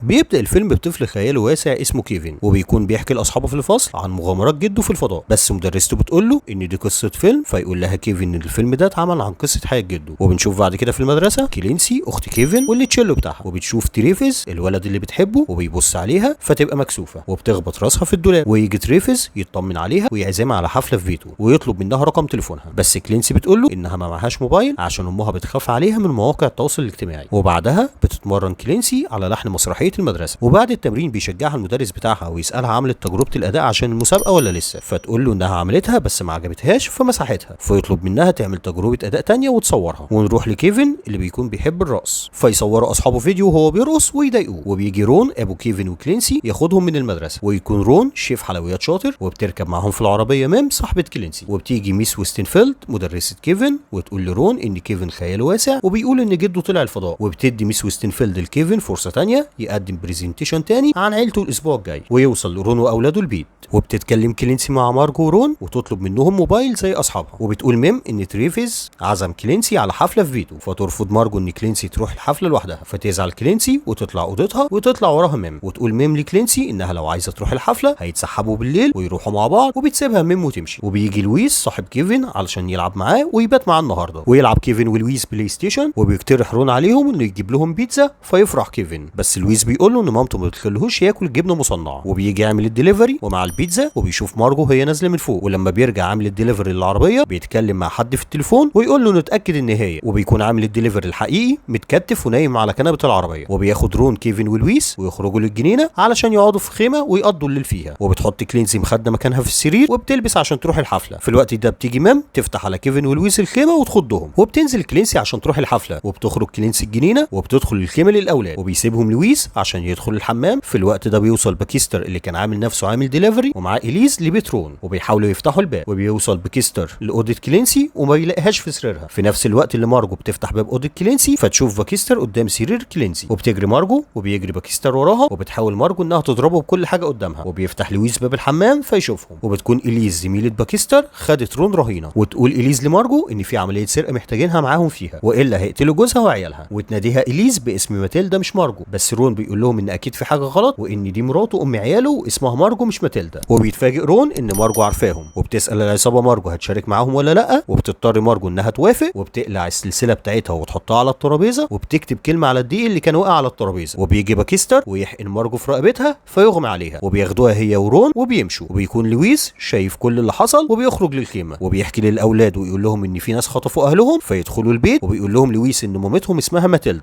بيبدأ الفيلم بطفل خياله واسع اسمه كيفن، وبيكون بيحكي لأصحابه في الفصل عن مغامرات جده في الفضاء. بس مدرسته بتقول له إن دي قصة فيلم، فيقول لها كيفن إن الفيلم ده اتعمل عن قصة حياة جده. وبنشوف بعد كده في المدرسة كلينسي أخت كيفن واللي تشيلو بتاعها، وبتشوف تريفز الولد اللي بتحبه وبيبص عليها فتبقى مكسوفة وبتخبط راسها في الدولاب. ويجي تريفز يطمن عليها ويعزمها على حفلة في بيته ويطلب منها رقم تليفونها، بس كلينسي بتقول له إنها ما معهاش موبايل عشان أمها بتخاف عليها من مواقع التواصل الاجتماعي. وبعدها بتتمرن كلينسي على لحن مسرحية المدرسة. وبعد التمرين بيشجعها المدرس بتاعها ويسالها عملت تجربه الاداء عشان المسابقه ولا لسه، فتقول له انها عملتها بس ما عجبتهاش فمسحتها، فيطلب منها تعمل تجربه اداء تانية وتصورها. ونروح لكيفن اللي بيكون بيحب الرقص، فيصوروا اصحابه فيديو وهو بيرقص ويضايقوه. وبيجي رون ابو كيفن وكلينسي ياخدهم من المدرسه، ويكون رون شيف حلويات شاطر، وبتركب معاهم في العربيه ميم صاحبه كلينسي. وبتيجي ميس ويستنفيلد مدرسه كيفن وتقول لرون ان كيفن خياله واسع وبيقول ان جده طلع الفضاء، وبتدي ميس ويستنفيلد لكيفن فرصه تانية يقدم برزنتيشن تاني عن عيلته الاسبوع الجاي. ويوصل لرون واولاده البيت، وبتتكلم كلينسي مع مارجو ورون وتطلب منهم موبايل زي اصحابها. وبتقول ميم ان تريفيز عزم كلينسي على حفله في بيته، فترفض مارجو ان كلينسي تروح الحفله لوحدها، فتزعل كلينسي وتطلع اوضتها وتطلع وراها ميم. وتقول ميم لكلينسي انها لو عايزه تروح الحفله هيتسحبوا بالليل ويروحوا مع بعض، وبتسيبها ميم وتمشي. وبيجي لويس صاحب كيفن علشان يلعب معاه ويبات معاه النهارده، ويلعب كيفن ولويس بلاي ستيشن. وبيقترح رون عليهم انه يجيب لهم بيتزا، فيفرح كيفن، بس لويس بيقول له ان مامته ما بتخليهوش ياكل جبنه مصنعه. وبيجي يعمل الدليفري ومع البيتزا، وبيشوف مارجو هي نازله من فوق، ولما بيرجع عامل الدليفري للعربيه بيتكلم مع حد في التليفون ويقول له نتاكد ان هي، وبيكون عامل الدليفري الحقيقي متكتف ونايم على كنبه العربيه. وبياخد رون كيفن ولويس ويخرجوا للجنينه علشان يقعدوا في خيمه ويقضوا الليل فيها. وبتحط كلينسي مخده مكانها في السرير وبتلبس عشان تروح الحفله. في الوقت ده بتيجي مام تفتح على كيفن ولويس الخيمه وتخضهم، وبتنزل كلينسي عشان تروح الحفله. وبتخرج كلينسي الجنينه وبتدخل الخيمه للاولاد، وبيسيبهم لويس عشان يدخل الحمام. في الوقت ده بيوصل باكيستر اللي كان عامل نفسه عامل ديليفري ومعاه اليز لبيت رون، وبيحاولوا يفتحوا الباب. وبيوصل باكيستر لاوضه كلينسي وما يلاقيهاش في سريرها، في نفس الوقت اللي مارجو بتفتح باب اوضه كلينسي فتشوف باكيستر قدام سرير كلينسي. وبتجري مارجو وبيجري باكيستر وراها، وبتحاول مارجو انها تضربه بكل حاجه قدامها. وبيفتح لويس باب الحمام فيشوفهم، وبتكون اليز زميله باكيستر خدت رون رهينه. وتقول اليز لمارجو ان في عمليه سرقه محتاجينها معاهم فيها، والا هيقتلوا جوزها وعيالها. وتناديها اليز باسم ماتيلدا مش مارجو، بس رون بيقول لهم ان اكيد في حاجه غلط وان دي مراته ام عياله واسمها مارجو مش ماتيلدا. وبيتفاجئ رون ان مارجو عارفاهم، وبتسال العصابه مارجو هتشارك معاهم ولا لا، وبتضطر مارجو انها توافق. وبتقلع السلسله بتاعتها وتحطها على الترابيزه، وبتكتب كلمه على الدقيق اللي كان واقع على الترابيزه. وبيجي باكيستر ويحقن مارجو في رقبتها فيغمى عليها، وبياخدوها هي ورون وبيمشوا. وبيكون لويس شايف كل اللي حصل وبيخرج للخيمه، وبيحكي للاولاد ويقول لهم ان في ناس خطفوا اهلهم، فيدخلوا البيت. وبيقول لهم لويس ان مامتهم اسمها ماتيلدا،